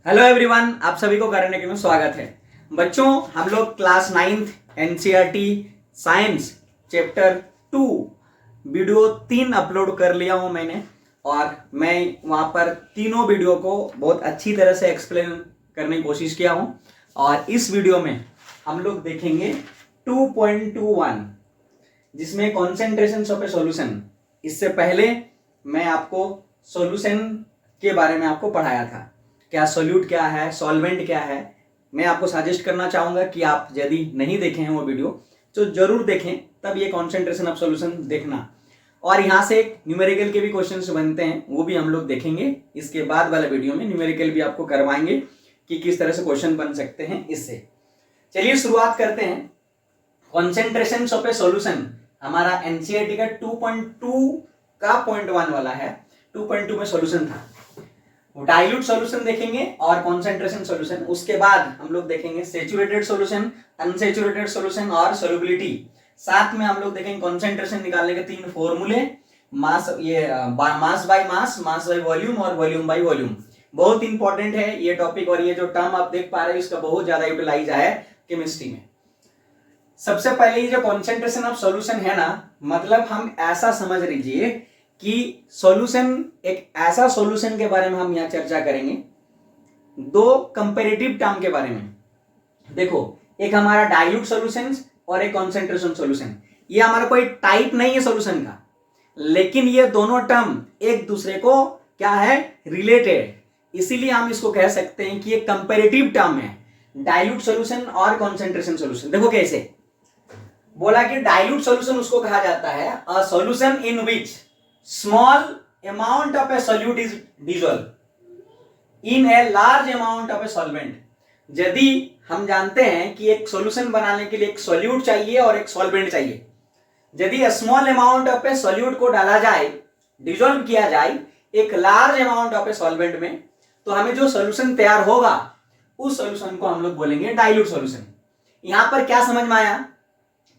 Hello everyone, आप सभी को करने के में स्वागत है। बच्चों, हम लोग class 9th NCERT science chapter 2 video 3 upload कर लिया हूं मैंने, और मैं वहां पर तीनों वीडियो को बहुत अच्छी तरह से एक्सप्लेन करने की कोशिश किया हूं। और इस वीडियो में हम लोग देखेंगे 2.21 जिसमें कॉन्सेंट्रेशन ऑफ ए सॉल्यूशन। इससे पहले मैं आपको सॉल्यूशन के बारे में आपको पढ़ाया था, क्या सोल्यूट क्या है, सॉल्वेंट क्या है। मैं आपको सजेस्ट करना चाहूंगा कि आप यदि नहीं देखे हैं वो वीडियो तो जरूर देखें, तब ये कॉन्सेंट्रेशन ऑफ सॉल्यूशन देखना। और यहाँ से न्यूमेरिकल के भी क्वेश्चंस बनते हैं, वो भी हम लोग देखेंगे। इसके बाद वाले वीडियो में न्यूमेरिकल भी आपको करवाएंगे कि किस तरह से क्वेश्चन बन सकते हैं इससे। चलिए शुरुआत करते हैं। कॉन्सेंट्रेशन ऑफ ए सॉल्यूशन हमारा एनसीईआरटी का 2.2 का 0.1 वाला है। 2.2 में सॉल्यूशन था, डाइल्यूट सॉल्यूशन देखेंगे और कॉन्सेंट्रेशन सॉल्यूशन। उसके बाद हम लोग देखेंगे सैचुरेटेड सॉल्यूशन, अनसैचुरेटेड सॉल्यूशन और सॉल्युबिलिटी। साथ में हम लोग देखेंगे कॉन्सेंट्रेशन निकालने के 3 फॉर्मूले, mass mass by mass, mass by volume और वॉल्यूम बाय वॉल्यूम। बहुत इंपॉर्टेंट है ये टॉपिक, और ये जो टर्म आप देख पा रहे हैं इसका बहुत ज्यादा यूटिलाइज है केमिस्ट्री में। सबसे पहले ये जो कॉन्सेंट्रेशन ऑफ सॉल्यूशन है ना, मतलब हम ऐसा समझ लीजिए कि सॉल्यूशन, एक ऐसा सॉल्यूशन के बारे में हम यहां चर्चा करेंगे। 2 कंपैरेटिव टर्म के बारे में देखो, एक हमारा डाइल्यूट सॉल्यूशन और एक कॉन्सेंट्रेशन सॉल्यूशन। ये हमारा कोई टाइप नहीं है सॉल्यूशन का, लेकिन ये दोनों टर्म एक दूसरे को क्या है, रिलेटेड। इसीलिए हम इसको कह सकते हैं कि ये कंपैरेटिव टर्म है, डाइल्यूट सॉल्यूशन और कॉन्सेंट्रेशन सॉल्यूशन। देखो कैसे बोला कि डाइल्यूट सॉल्यूशन उसको कहा जाता है अ solution in which small amount of a solute is dissolved in a large amount of a solvent। यदि हम जानते हैं कि एक सॉल्यूशन बनाने के लिए एक सॉल्यूट चाहिए और एक सॉल्वेंट चाहिए, यदि small amount of a solute को डाला जाए, डिसॉल्व किया जाए एक large amount of a solvent में, तो हमें जो सॉल्यूशन तैयार होगा उस सॉल्यूशन को हम लोग बोलेंगे डाइल्यूट सॉल्यूशन। यहां पर क्या समझ में आया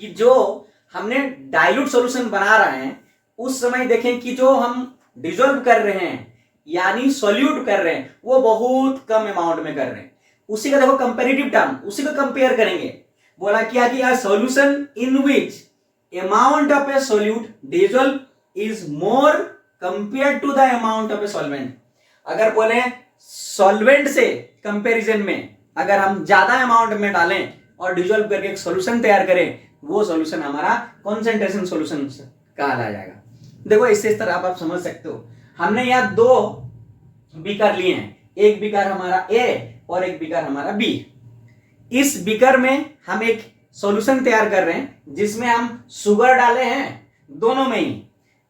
कि जो हमने डाइल्यूट सॉल्यूशन बना रहे हैं उस समय देखें कि जो हम डिसॉल्व कर रहे हैं यानी सॉल्यूट कर रहे हैं वो बहुत कम अमाउंट में कर रहे हैं। उसी का देखो कंपैरेटिव टर्म, उसी को कंपेयर करेंगे। बोला क्या कि a solution in which amount of a solute dissolve is more compare to the amount of a solvent. अगर बोले सॉल्वेंट से कंपैरिजन में अगर हम ज्यादा अमाउंट में डालें और डिसॉल्व करके एक सॉल्यूशन तैयार करें, वो सॉल्यूशन हमारा कॉन्सेंट्रेशन सॉल्यूशन कहा जाएगा। देखो इस तरह आप समझ सकते हो। हमने यहाँ 2 बीकर लिए हैं, एक बीकर हमारा ए और एक बीकर हमारा बी। इस बीकर में हम एक सॉल्यूशन तैयार कर रहे हैं जिसमें हम शुगर डाले हैं दोनों में ही।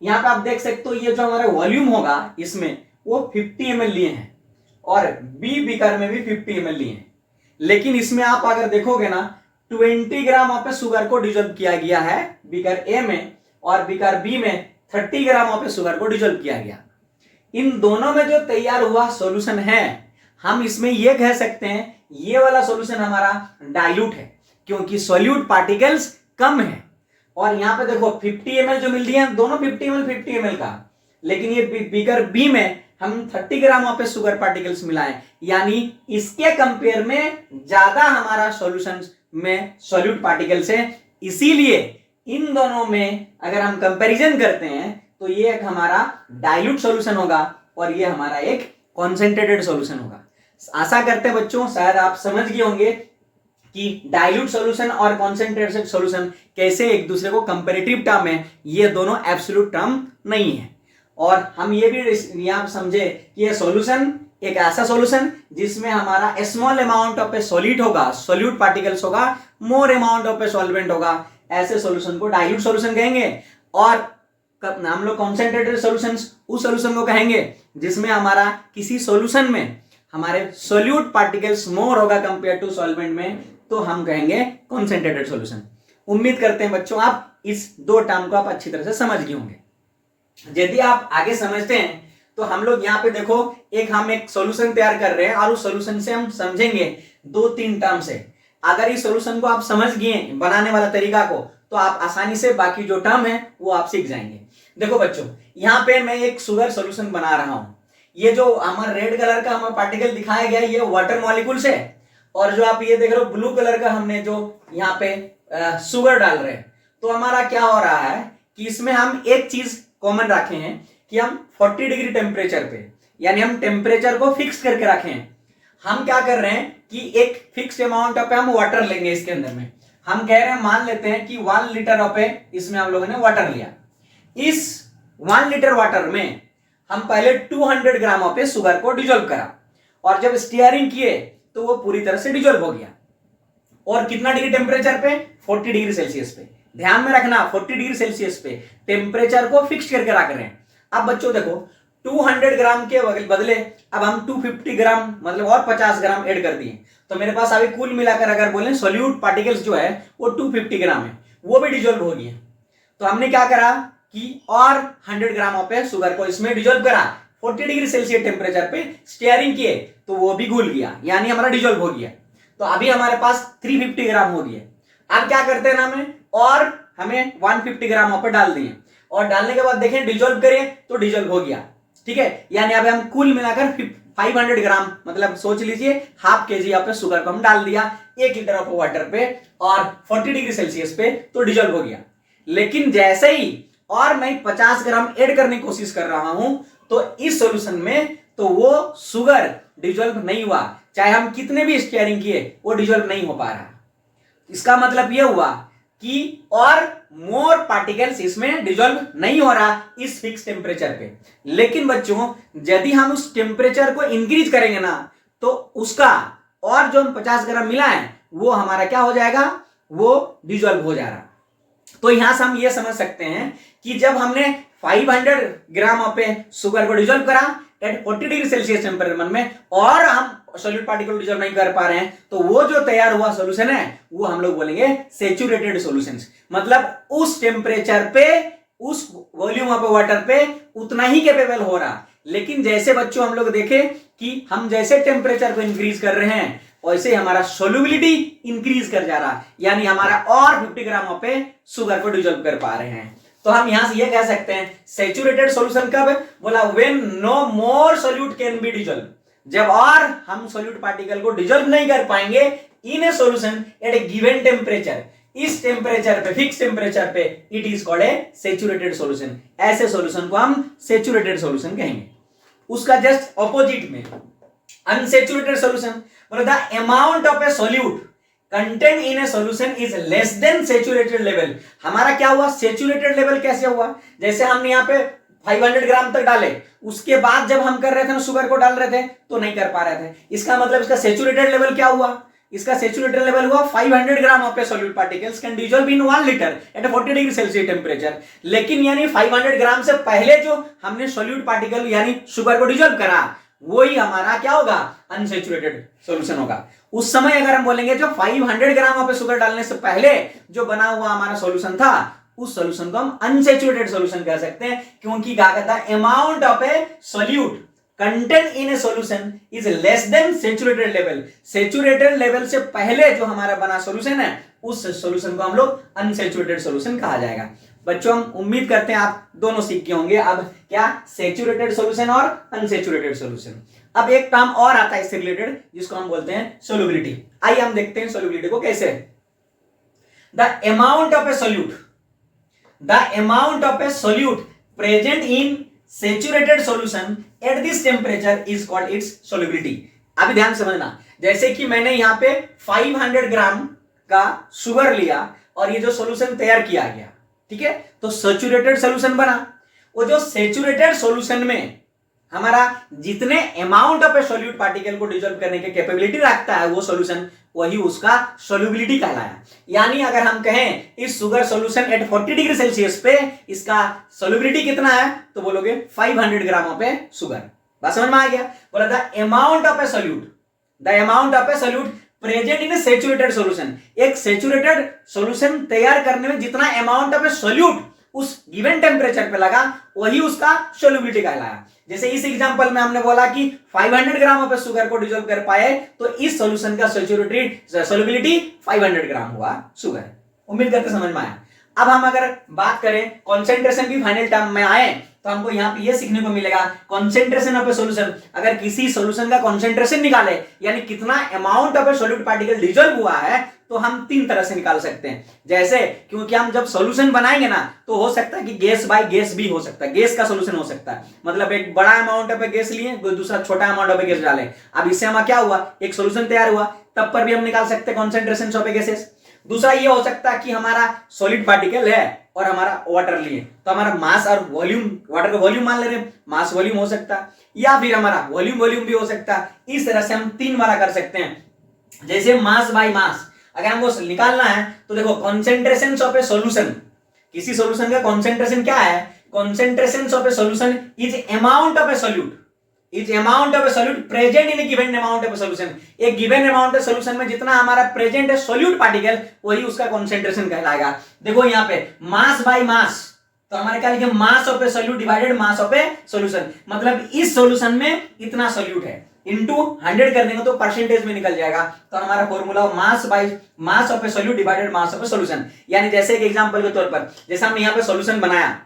यहां पे आप देख सकते हो ये जो हमारा वॉल्यूम होगा इसमें वो 50 ml लिए हैं, और बी बीकर में भी 50 ml लिए हैं। लेकिन इसमें आप अगर देखोगे ना 20 ग्राम ऑफ शुगर को डिसॉल्व किया गया है बीकर ए में, और बीकर बी में 30 ग्राम ऑफ शुगर को डिसॉल्व किया गया। इन दोनों में जो तैयार हुआ सॉल्यूशन है, हम इसमें यह कह सकते हैं ये वाला सॉल्यूशन हमारा डाइल्यूट है, क्योंकि सॉल्यूट पार्टिकल्स कम है। और यहां पे देखो 50 ml जो मिल रही है, दोनों 50 ml का, लेकिन ये बीकर बी में हम 30 ग्राम ऑफ शुगर पार्टिकल्स मिलाएं, यानी इसके कंपेयर में ज्यादा हमारा सॉल्यूशन में सॉल्यूट पार्टिकल्स है। इसीलिए इन दोनों में अगर हम कंपैरिजन करते हैं तो ये एक हमारा डाइल्यूट सॉल्यूशन होगा और ये हमारा एक कॉन्सेंट्रेटेड सॉल्यूशन होगा। आशा करते हैं बच्चों शायद आप समझ गए होंगे कि डाइल्यूट सॉल्यूशन और कॉन्सेंट्रेटेड सॉल्यूशन कैसे एक दूसरे को कंपैरेटिव टर्म है, ये दोनों एब्सोल्यूट टर्म नहीं है। और हम ये भी यहां समझे कि ये सॉल्यूशन एक ऐसा सॉल्यूशन जिसमें हमारा small amount of A solid होगा, सॉल्यूट पार्टिकल्स होगा, more amount of a solvent होगा, ऐसे सॉल्यूशन को डाइल्यूट सॉल्यूशन कहेंगे। और हम लोग कॉन्सेंट्रेटेड सॉल्यूशंस उस सॉल्यूशन को कहेंगे जिसमें हमारा किसी सॉल्यूशन में हमारे सॉल्यूट पार्टिकल्स मोर होगा कंपेयर टू सॉल्वेंट में, तो हम कहेंगे कॉन्सेंट्रेटेड सॉल्यूशन। उम्मीद करते हैं बच्चों आप इस 2 टर्म को आप अच्छी तरह से समझ गए होंगे। यदि आप आगे समझते हैं तो हम लोग यहाँ पे देखो हम एक सॉल्यूशन तैयार कर रहे हैं और उस सॉल्यूशन से हम समझेंगे 2-3 टर्म से। अगर इस सॉल्यूशन को आप समझ गए बनाने वाला तरीका को, तो आप आसानी से बाकी जो टर्म है वो आप सीख जाएंगे। देखो बच्चों, यहाँ पे मैं एक शुगर सॉल्यूशन बना रहा हूं। ये जो हमारा रेड कलर का हमारा पार्टिकल दिखाया गया ये वाटर मॉलिक्यूल्स है, और जो आप ये देख रहे हो ब्लू कलर का हमने जो यहाँ पे शुगर डाल रहे हैं, तो हमारा क्या हो रहा है कि इसमें हम एक चीज कॉमन रखे हैं कि हम 40 डिग्री टेम्परेचर पे, यानी हम टेम्परेचर को फिक्स करके रखे हैं। हम क्या कर रहे हैं कि एक फिक्स अमाउंट पे हम वाटर लेंगे इसके अंदर में। हम कह रहे हैं, मान लेते हैं कि 1 लीटर पे इसमें हम लोगों ने वाटर लिया। इस 1 लीटर वाटर में हम पहले 200 ग्राम पे शुगर को डिजोल्व करा, और जब स्टीयरिंग किए तो वो पूरी तरह से डिजोल्व हो गया। और कितना डिग्री टेम्परेचर पे? 40 डिग्री सेल्सियस पे। ध्यान में रखना 40 डिग्री सेल्सियस पे टेम्परेचर को फिक्स करके रख रहे हैं। अब बच्चों देखो 200 ग्राम के बदले अब हम 250 ग्राम मतलब और 50 ग्राम ऐड कर दिए, तो मेरे पास अभी कुल मिलाकर अगर बोले सोल्यूट पार्टिकल्स जो है वो 250 ग्राम है, वो भी डिजोल्व हो गए। तो हमने क्या करा कि और 100 ग्राम पे शुगर को इसमें डिजोल्व करा, 40 डिग्री सेल्सियस टेम्परेचर पे स्टीयरिंग किए तो वो भी घुल गया, यानी हमारा डिजोल्व हो गया। तो अभी हमारे पास 350 ग्राम हो गया। अब क्या करते हैं ना हमें 150 ग्राम पे डाल दिए, और डालने के बाद देखें डिजोल्व करें तो डिजोल्व हो गया, ठीक है। यानी अभी हम कुल मिलाकर 500 ग्राम मतलब सोच लीजिए हाफ केजी यहाँ पे शुगर को हम डाल दिया 1 लीटर ऑफ वाटर पे और 40 डिग्री सेल्सियस पे, तो डिजोल्व हो गया। लेकिन जैसे ही और मैं 50 ग्राम ऐड करने की कोशिश कर रहा हूं तो इस सॉल्यूशन में तो वो शुगर डिजोल्व नहीं हुआ, चाहे हम कितने भी स्टीयरिंग किए वो डिजोल्व नहीं हो पा रहा। इसका मतलब यह हुआ कि और मोर पार्टिकल्स इसमें डिजोल्व नहीं हो रहा इस फिक्स टेम्परेचर पे। लेकिन बच्चों यदि हम उस टेम्परेचर को इंक्रीज करेंगे ना तो उसका और जो हम 50 ग्राम मिला है वो हमारा क्या हो जाएगा, वो डिजोल्व हो जा रहा। तो यहां से हम ये समझ सकते हैं कि जब हमने 500 ग्राम पे शुगर को डिजोल्व करा एट 40 डिग्री सेल्सियस टेम्परेचर में और हम सॉल्यूट पार्टिकल डिजोल्व नहीं कर पा रहे हैं, तो वो जो तैयार हुआ सॉल्यूशन है वो हम लोग बोलेंगे सैचुरेटेड सॉल्यूशंस। मतलब उस टेम्परेचर पे उस वॉल्यूम ऑफ वाटर पे उतना ही कैपेबल हो रहा। लेकिन जैसे बच्चों हम लोग देखें कि हम जैसे टेम्परेचर को इंक्रीज कर रहे हैं वैसे हमारा सोल्यूबिलिटी इंक्रीज कर जा रहा, यानी हमारा और 50 ग्राम पे शुगर को डिजोल्व कर पा रहे हैं। तो हम यहां से ये कह सकते हैं सैचुरेटेड सॉल्यूशन कब बोला, when no more solute can be dissolve, जब और हम सोल्यूट पार्टिकल को डिजोल्व नहीं कर पाएंगे in a solution at a given temperature, इस टेम्परेचर पे फिक्स टेम्परेचर पे, it is called a saturated solution. ऐसे सॉल्यूशन को हम सैचुरेटेड सॉल्यूशन कहेंगे। उसका जस्ट ऑपोजिट में unsaturated solution, the amount of a solute content in a solution is less than saturated level. हमारा क्या हुआ, सैचुरेटेड लेवल कैसे हुआ, जैसे हमने यहाँ पे 500 ग्राम तक डाले, उसके बाद जब हम कर रहे थे ना शुगर को डाल रहे थे तो नहीं कर पा रहे थे। इसका मतलब इसका सैचुरेटेड लेवल क्या हुआ, इसका सैचुरेटेड लेवल हुआ 500 gram of a solute particles can dissolve in 1 litre at 40 degree Celsius temperature. लेकिन यानी 500 ग्राम से पहले जो हमने सॉल्यूट पार्टिकल यानी शुगर को डिसॉल्व करा वही हमारा क्या होगा, अनसैचुरेटेड सॉल्यूशन होगा। उस समय अगर हम बोलेंगे जो 500 ग्राम ऑफ शुगर डालने से पहले जो बना हुआ हमारा सॉल्यूशन था उस सॉल्यूशन को हम अनसैचुरेटेड सॉल्यूशन कह सकते हैं, क्योंकि क्या कहता है amount of a solute content in a solution is less than saturated level. Saturated level से पहले जो हमारा बना सॉल्यूशन है उस सॉल्यूशन को हम लोग अनसैचुरेटेड सॉल्यूशन कहा जाएगा। बच्चों हम उम्मीद करते हैं आप दोनों सीख गए होंगे अब क्या सैचुरेटेड सॉल्यूशन और अनसैचुरेटेड सॉल्यूशन। अब एक टर्म और आता है इससे रिलेटेड जिसको हम बोलते हैं सोल्युबिलिटी। आइए हम देखते हैं सोल्युबिलिटी को कैसे। The amount of a solute, the amount of a solute present in saturated solution at this temperature is called its solubility. अभी ध्यान समझना, जैसे कि मैंने यहां पे 500 ग्राम का शुगर लिया और ये जो सॉल्यूशन तैयार किया गया, ठीक है, तो सैचुरेटेड सॉल्यूशन बना। वो जो सैचुरेटेड सॉल्यूशन में हमारा जितने amount of a solute particle को डिसॉल्व करने की कैपेबिलिटी रखता है वो सॉल्यूशन, वही उसका सोल्युबिलिटी कहलाया। यानी अगर हम कहें इस sugar solution at 40 degree Celsius पे इसका सोल्युबिलिटी कितना है तो बोलोगे 500 ग्राम ऑफ ए शुगर। बात समझ में आ गया। बोला the amount of a solute, the amount of a solute present in A saturated solution, एक सैचुरेटेड सॉल्यूशन तैयार करने में जितना अमाउंट ऑफ ए सोल्यूट उस गिवन टेम्परेचर पे लगा वही उसका सोल्युबिलिटी कहलाया। जैसे इस एग्जांपल में हमने बोला कि 500 ग्राम ऑफ शुगर को डिसॉल्व कर पाए तो इस सॉल्यूशन का सोल्युबिलिटी 500 ग्राम हुआ शुगर। उम्मीद करते समझ में आया। अब हम अगर बात करें कंसंट्रेशन की फाइनल टर्म में आए तो हमको यहाँ पे ये सीखने को मिलेगा कॉन्सेंट्रेशन ऑफ ए सॉल्यूशन। अगर किसी सॉल्यूशन का कॉन्सेंट्रेशन निकाले यानी कितना amount of a solute particle dissolve हुआ है, तो हम 3 तरह से निकाल सकते हैं। जैसे क्योंकि हम जब सॉल्यूशन बनाएंगे ना, तो हो सकता है कि गैस बाय गैस भी हो सकता है, गैस का सॉल्यूशन हो सकता है। मतलब एक बड़ा अमाउंट ऑफ गैस लिए, दूसरा छोटा अमाउंट ऑफ गैस डालें। अब इससे हमारा क्या हुआ, एक सॉल्यूशन तैयार हुआ, तब पर भी हम निकाल सकते हैं कॉन्सेंट्रेशन ऑफ गैसेस। दूसरा ये हो सकता है कि हमारा सॉलिड पार्टिकल है और हमारा वाटर लिए, तो हमारा मास और वॉल्यूम, वाटर का वॉल्यूम मान ले रहे हैं, मास वॉल्यूम हो सकता है, या फिर हमारा वॉल्यूम भी हो सकता है। इस तरह से हम 3 वाला कर सकते हैं। जैसे मास बाय मास अगर हमको निकालना है तो देखो कॉन्सेंट्रेशन ऑफ ए सॉल्यूशन, किसी सॉल्यूशन का कॉन्सेंट्रेशन क्या है, concentration of A solution is amount of a solute, is amount of a solute present in A given amount of A solution. एक गिवन अमाउंट ऑफ सॉल्यूशन में जितना हमारा present है solute particle, वही उसका कॉन्सेंट्रेशन कहलाएगा। देखो यहाँ पे मास बाय मास, तो हमारे क्या लिखे, mass of a solute divided mass of A solution. मतलब इस सॉल्यूशन में इतना सॉल्यूट है, इनटू 100 कर देंगे तो परसेंटेज में निकल जाएगा। तो हमारा formula mass by mass of a solute divided mass of A solution. यानी जैसे एक एग्जांपल के तौर पर, जैसे हमने यहाँ पे सॉल्यूशन बनाया,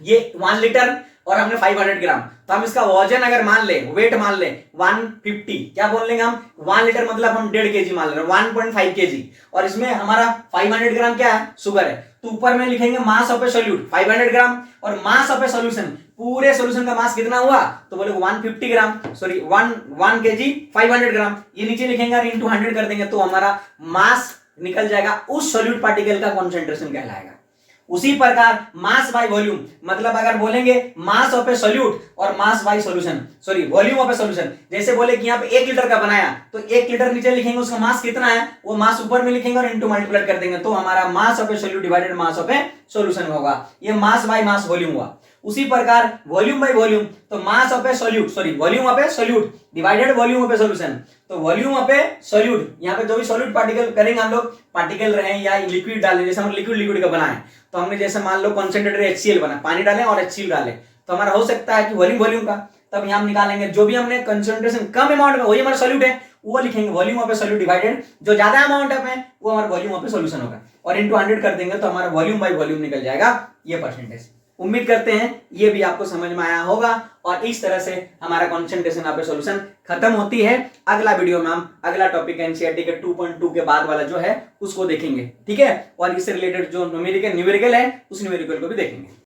ये 1 लीटर और हमने 500 ग्राम, तो हम इसका वजन अगर मान ले, वेट मान ले 150, क्या बोल लेंगे हम, 1 लीटर मतलब हम 1.5 kg मान ले रहे हैं, 1.5 kg, और इसमें हमारा 500 ग्राम क्या है, शुगर है। तो ऊपर में लिखेंगे मास ऑफ ए सॉल्यूट 500 ग्राम और मास ऑफ ए सॉल्यूशन, पूरे सॉल्यूशन का मास कितना हुआ, तो बोले 150 ग्राम, सॉरी 1 kg 500 ग्राम, ये नीचे लिखेंगे और इंटू 100 कर देंगे तो हमारा मास निकल जाएगा, उस सॉल्यूट पार्टिकल का कॉन्सेंट्रेशन कहलाएगा। उसी प्रकार मास बाय वॉल्यूम, मतलब अगर बोलेंगे मास ऑफ ए सॉल्यूट और mass by solution, sorry volume of A solution, जैसे बोले कि यहाँ पे 1 लीटर का बनाया तो 1 लीटर नीचे लिखेंगे, उसका मास कितना है वो मास ऊपर में लिखेंगे और इनटू मल्टीप्लाई कर देंगे, तो हमारा mass of a solute divided mass of A solution होगा। ये मास बाय मास वॉल्यूम हुआ। उसी प्रकार वॉल्यूम बाय वॉल्यूम, तो mass of a solute, sorry volume of a solute divided volume of A solution, तो वॉल्यूम ऑफ ए सॉल्यूट, यहाँ पे जो भी सॉल्यूट पार्टिकल करेंगे हम लोग, पार्टिकल रहे या लिक्विड डालें, जैसे हम लिक्विड का बनाए, तो हमने जैसे मान लो कॉन्सेंट्रेटेड HCl बना, पानी डालें और HCl डालें, तो हमारा हो सकता है कि वॉल्यूम का, तब यहाँ हम निकालेंगे जो भी हमने कंसंट्रेशन कम अमाउंट में, वही हमारा सॉल्यूट है, वो लिखेंगे volume of a solute divided जो ज्यादा अमाउंट में, वो हमारा वॉल्यूम ऑफ ए सॉल्यूशन होगा, और इनटू 100 कर देंगे तो हमारा वॉल्यूम बाय वॉल्यूम निकल जाएगा, ये परसेंटेज। उम्मीद करते हैं ये भी आपको समझ में आया होगा, और इस तरह से हमारा कॉन्सेंट्रेशन ऑफ ए सॉल्यूशन खत्म होती है। अगला वीडियो में हम अगला टॉपिक एनसीईआरटी के 2.2 के बाद वाला जो है उसको देखेंगे, ठीक है, और इससे रिलेटेड जो न्यूमेरिकल है उस न्यूमेरिकल को भी देखेंगे।